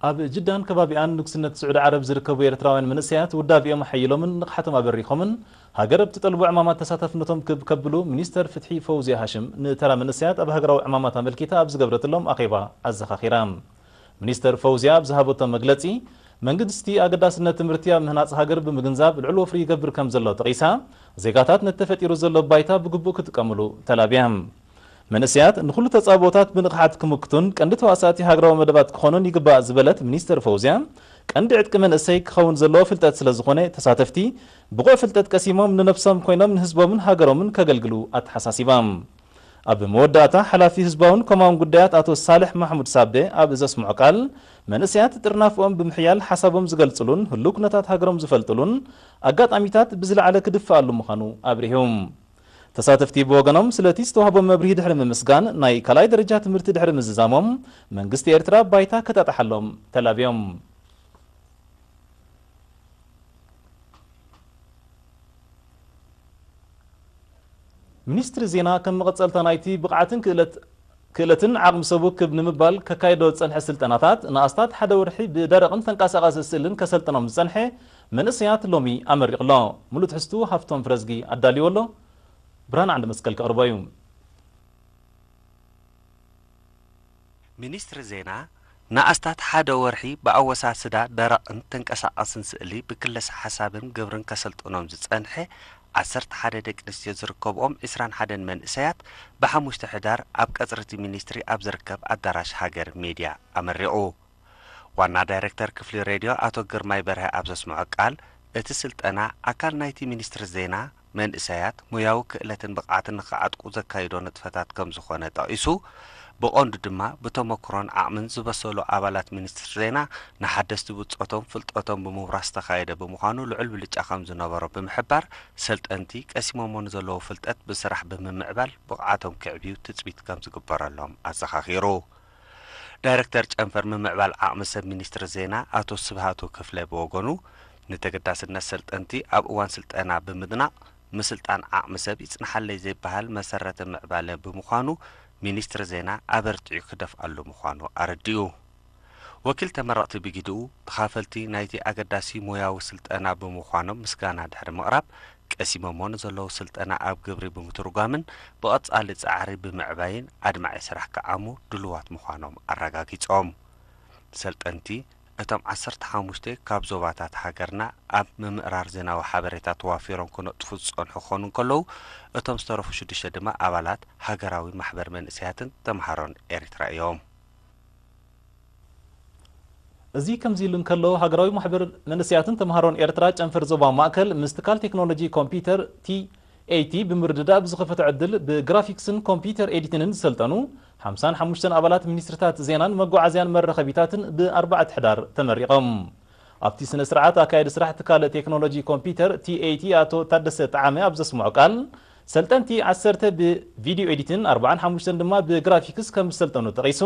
ኣብ ጅዳን ከባቢኣን ንግስነት ስዑድ ዓረብ ዝርከቡ ኤርትራውያን መንእሰያት ውዳቢኦም ሓይሎምን ንቕሓቶም ኣበሪኾምን ሃገር ብትጠልቡ ዕማማት ተሳታፍነቶም ከብሉ ሚኒስተር ፍትሒ ፈውዚያ ሃሽም ንተራ መንእሰያት ኣብ ሃገራዊ ዕማማት ኣመልኪታ ኣብ ዝገብረትሎም ኣኼባ ኣዘኻኺራ ሚኒስተር ፈውዚያ ኣብ ዝሃበቶም መግለጺ መንግስቲ ኣገዳስነት ትምህርቲ ኣብ ምህናጽ ሃገር ብምግንዛብ ልዕል ወፍሪ ይገብር ከም ዘሎ ጠቒሳ ዜጋታት ነተፈጢሩ ዘሎ ባይታ ብግቡእ ክጥቀምሉ ተላብያ መንእሰያት ንኹሉ ተጻቦታት ብንቕሓት ክምክቱን ቀንዲ ተዋሳእቲ ሃገራዊ መደባት ክኾኑን ይግባእ ዝበለት ሚኒስተር ፈውዚያ ቀንዲ ዕጥቂ መንእሰይ ክኸውን ዘለዎ ፍልጠት ስለ ዝኾነ ተሳተፍቲ ብቑዕ ፍልጠት ቀሲሞም ንነፍሶም ኮይኖም ንህዝቦምን ሃገሮምን ከገልግሉ ኣተሓሳሲባ ኣብ መወዳእታ ሓላፊ ህዝባውን ከማውን ጉዳያት ኣቶ ሳልሕ ማሕሙድ ሳቤ ኣብ ዘስምዖ ቃል መንእሰያት ጥርናፍኦም ብምሕያል ሓሳቦም ዝገልጽሉን ህሉ ኩነታት ሃገሮም ዝፈልጥሉን ኣጋጣሚታት ብዝለዓለ ክድፍኣሉ ምዃኑ ኣብሪሆም ተሳተፍቲ ብወገኖም ስለቲ ዝተዋህቦም መብርሂ ድሕሪ ምምስጋን ናይ ካልኣይ ደረጃ ትምህርቲ ድሕሪ ምዝዛሞም መንግስቲ ኤርትራ ባይታ ከጣጣሓሎም ተላብዮም ሚኒስትሪ ዜና ከም መቐጸልታ ናይቲ ብቕዓትን ክእለትን ዓቕሚ ሰቡ ክብ ንምባል ከካይዶ ዝጸንሐ ስልጠናታት ንኣስታት ሓደ ወርሒ ብደረቕን ተንቀሳቓሲ ስእልን ከሰልጥኖም ዝጸንሐ መንእሰያት ሎሚ ኣመሪቕሎ ሙሉእ ትሕዝቱ ሃፍቶም ፍረዝጊ ኣዳልይወሎ ብርሃን عند مسكل كأربايوم ሚኒስትሪ ዜና ንኣስታት ሓደ ወርሒ ብኣወሳስዳ ደረቕን ተንቀሳቐስን ስእሊ ብክለስ ሓሳብን ግብርን ከሰልጥኖም ዝጸንሐ 11 ደቂ ኣንስትዮ ዝርከብኦም 21 መንእሰያት ብ5 ሕዳር ኣብ ቀጽርቲ ሚኒስትሪ ኣብ ዝርከብ ኣዳራሽ ሃገር ሚድያ ኣመሪቑ ዋና ዳይሬክተር ክፍሊ ሬድዮ ኣቶ ግርማይ በርሀ ኣብ ዘስምዖ ቃል እቲ ስልጠና ኣካል ናይቲ ሚኒስትሪ ዜና መንእሰያት ሙያዊ ክእለትን ብቕዓትን ንኽዓጥቁ ዘካይዶ ንጥፈታት ከም ዝኾነ ጠቒሱ ብቐንዱ ድማ ብተመክሮን ዓቕምን ዝበሰሉ ኣባላት ሚኒስትሪ ዜና ንሓደስቲ ብፆቶም ፍልጠቶም ብምውራስ ተኻየደ ብምዃኑ ልዑል ብልጫ ከም ዝነበሮ ብምሕባር ሰልጠንቲ ቀሲሞሞ ንዘለዎ ፍልጠት ብስራሕ ብምምዕባል ብቕዓቶም ክዕብዩ ትፅቢት ከም ዝግበረሎም ኣዘኻኺሩ ዳይሬክተር ጨንፈር ምምዕባል ዓቕሚ ሰብ ሚኒስትሪ ዜና ኣቶ ስብሃቱ ክፍለ ብወገኑ ንተገዳስነት ሰልጠንቲ ኣብ እዋን ስልጠና ብምድናቕ ምስልጣን ዓቕሚ ሰብ ይጽንሐለይ ዘይበሃል መሰረተ ምዕባለ ብምዃኑ ሚኒስትሪ ዜና ኣበርቲዑ ክደፍኣሉ ምዃኑ ኣረዲኡ ወኪል ተመረቕቲ ብጊድኡ ተኻፈልቲ ናይቲ ኣገዳሲ ሙያዊ ስልጠና ብምዃኖም ምስጋና ድሕሪ ምቕራብ ቀሲሞሞ ንዘለዉ ስልጠና ኣብ ግብሪ ብምትርጓምን ብቐጻሊ ጻዕሪ ብምዕባይን ኣድማዒ ስራሕ ክዓሙ ድልዋት ምዃኖም ኣረጋጊጾም ሰልጠንቲ እቶም 15 ካብ ዞባታት ሃገርና ኣብ ምምዕራር ዜናዊ ሓበሬታ ተዋፊሮም ክነጥፉ ዝጸንሑ ክኾኑ ከለዉ እቶም ዝተረፉ 6 ድማ ኣባላት ሃገራዊ ማሕበር መንእሰያትን ተምሃሮን ኤርትራ እዮም እዚ ከምዚ ኢሉ እንከሎ ሃገራዊ ማሕበር መንእሰያትን ተምሃሮን ኤርትራ ጨንፈር ዞባ ማእከል ምስትካል ቴክኖሎጂ ኮምፒውተር ቲ80 ብምርድዳእ ብዝኸፈተ ዕድል ብግራፊክስን ኮምፒውተር ኤዲቲንን ዝሰልጠኑ 55 ኣባላት ሚኒስትሪታት ዜናን መጓዓዝያን መራኸቢታትን ብ4 ሕዳር ተመሪቖም ኣብቲ ስነ ስርዓት ኣካይዲ ስራሕ ትካል ቴክኖሎጂ ኮምፒውተር ቲ80 ኣቶ ታደሰ ጣዓመ ኣብ ዘስምዖ ቃል ሰልጠንቲ 10 ብቪድዮ ኤዲትን 45 ድማ ብግራፊክስ ከም ዝሰልጠኑ ጠቒሱ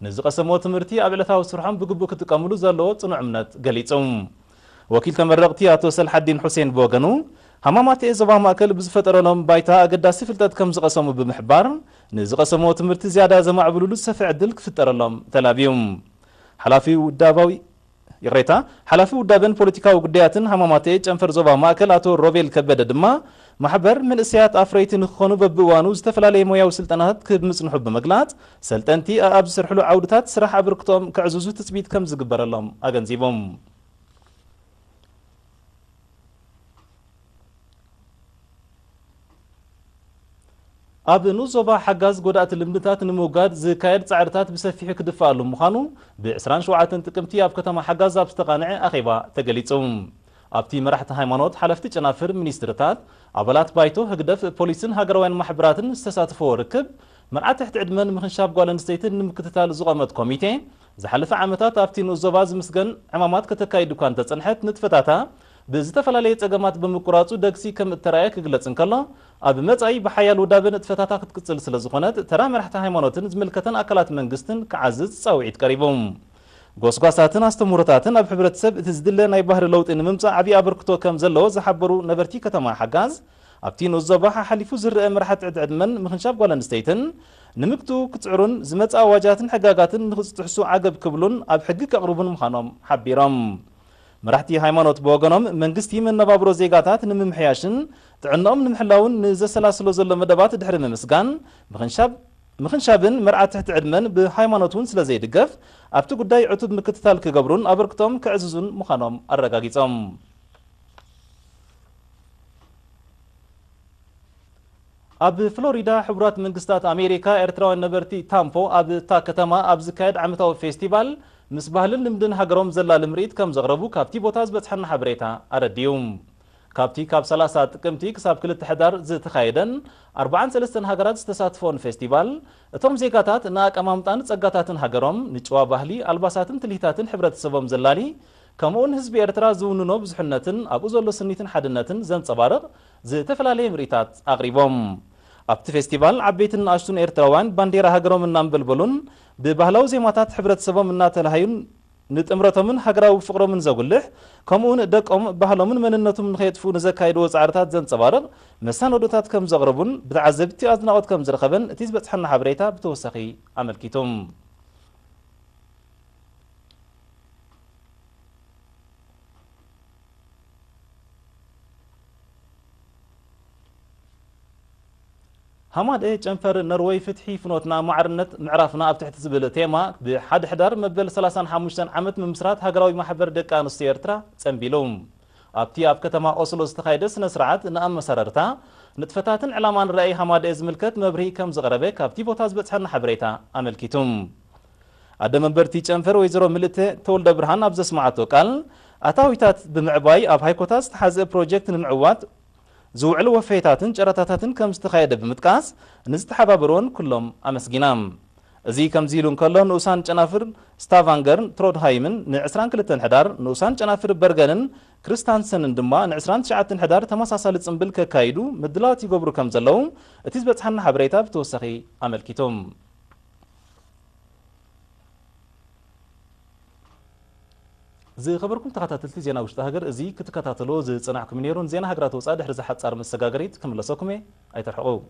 ንዝቐሰሞ ትምህርቲ ኣብ ዕለታዊ ስርሖም ብግቡእ ክጥቀምሉ ዘለዎ ጽኑዕ እምነት ገሊፆም ወኪል ተመረቕቲ ኣቶ ሰልሓዲን ሁሴን ብወገኑ ሃማማት ዞባ ማእከል ብዝፈጠረሎም ባይታ ኣገዳሲ ፍልጠት ከም ዝቐሰሙ ብምሕባር ንዝቐሰሞ ትምህርቲ ዝያዳ ዘማዕብሉሉ ሰፊሕ ዕድል ክፍጠረሎም ተላብዮም ሓላፊ ውዳበን ፖለቲካዊ ጉዳያትን ሃማማት ጨንፈር ዞባ ማእከል ኣቶ ሮቤል ከበደ ድማ ማሕበር መንእሰያት ኣፍረይቲ ንክኾኑ በብእዋኑ ዝተፈላለየ ሞያዊ ስልጠናት ክምጽንሑ ብምግላጽ ሰልጠንቲ ኣብ ዝሰርሕሉ ዓውድታት ስራሕ ኣበርክቶም ክዕዝዙ ትፅቢት ከም ዝግበረሎም ኣገንዚቦም ኣብ ንዞባ ሓጋዝ ጎዳእቲ ልምድታት ንምውጋድ ዝካየድ ጻዕርታት ብሰፊሑ ክድፍኣሉ ምዃኑ ብ27 ጥቅምቲ ኣብ ከተማ ሓጋዝ ኣብ ዝተቓንዐ ኣኼባ ተገሊጹ ኣብቲ መራሕቲ ሃይማኖት ሓለፍቲ ጨናፍር ሚኒስትርታት ኣባላት ባይቶ ህግደፍ ፖሊስን ሃገራውያን ማሕበራትን ዝተሳተፈዎ ርክብ መርዓ ትሕቲ ዕድመን ምክንሻፍ ጓል ኣንስተይትን ንምክትታል ዝቖመት ኮሚቴ ዝሓለፈ ዓመታት ኣብቲ ንዞባ ዝምስገን ዕማማት ከተካይድ እኳ እንተጸንሐት ንጥፈታታ ብዝተፈላለየ ጸገማት ብምቁራጹ ደግሲ ከም እተራየ ክግለጽ እንከሎ ኣብ መጻኢ ብሓያል ውዳበን እጥፈታታ ክትቅጽል ስለ ዝኾነት ተራ መራሕቲ ሃይማኖትን ዝምልከተን ኣካላት መንግስትን ክዓዝዝ ጻውዒት ቀሪቦም ጎስጓሳትን ኣስተምህሮታትን ኣብ ሕብረተሰብ እቲ ዝድለ ናይ ባህሪ ለውጢ ንምምጻእ ዓብዪ ኣበርክቶ ከም ዘለዎ ዝሓበሩ ነበርቲ ከተማ ሓጋዝ ኣብቲ ንዞባ ሓሊፉ ዝርአ መራሕቲ ዕድመን ምክንሻፍ ጓል ኣንስተይትን نمكتو كتعرون زمت أواجاتن حقاقاتن نخصتحسو عقب كبلون أب حقك أقربون مخانم حبيرام مرحتي هايمانوت بوغنوم منقستي من نبابرو زيقاتات نممحياشن تعنقم نمحلاون نزا سلاسلو زلو مدبات دحر ممسقان مخنشابن مرعى تحت عدمن بهايمانوتون سلازي دقف أبتو قداي عتود مكتتال كقبرون أبركتوم كعززون مخانم الرقاقيتهم أب فلوريدا حبرات منقستات أمريكا إرتراوان نبرتي تامبو أب تا كتما أب زكايد عمتاو فيستيفال مسبهلن لمدن هاجروم زلا لمريت كم زغربو كابتي بوتاز بتحن حبريتا أرديوم كابتي كاب سلاسات كمتي كساب كل التحدار زت خايدن 43 هاجرات استساتفون فيستيفال توم زيكاتات ناك أمامتان تسقاتاتن هاجروم نجوا بهلي ألباساتن تليتاتن حبرات سبم زلالي كمون حزب إرترا زونو بزحنتن أبو زلو سنيتن حدنتن زن صبارق زت فلالي مريتات أغريبوم أبت فيستيفال عبيتن أشتون إرتراوان بانديرا هاجروم النامبلبلون ببهلاو زيماتات حبرت سبا من ناتلهايون نتأمرتهم من هاجراو فقرو من زغلح كمون دقم بهلاو من النتم من خيطفو نزكايدو وزعرتات زن صبارق مسان ودوتات كم زغربون بتعذبتي أزناوات كم زرخبن تيز بتحن حبريتا بتوسخي عمل كيتم هماد جنفر نروي فتحي فنوتنا معرنت معرفنا ابتحت زبل تيما بحد حدار مبل 35 عمت من مسرات هاجراوي محبر دق انستي إرترا صنبيلوم ابتي اب كتما اوسلو استخايده سن سرعت نام مسررتا نتفتاتن علامان راي هماد ازملكت مبري كم زغربه كابتي بوتاز بتحن حبريتا املكيتم ادم برتي جنفر ويزرو ملته تولد برهان ابز سمعتو قال اتاويتات بمعباي اب هايكوتاز تحز بروجكت نمعوات زوعل وفيتاتن جراتاتن كم استخايده بمتقاس نزتحبابرون كلهم امسغينام ازي كم زيلون كلهم نوسان جنافر ستافانغرن ترودهايمن ن22 حدار نوسان جنافر برغنن كريستانسن دما ن29 حدار تماساسل صنبل ككايدو مدلات يغبرو كم زلو اتيز بتحن حبريتا بتوسخي املكيتم زي خبركم تخاتلتي زينا وشتا هاجر ازي كتكاتلو زي صنعكم نيرون زينا هاجرات وصاد حرز حصار مسغاغريت كملسوكم اي ترحقو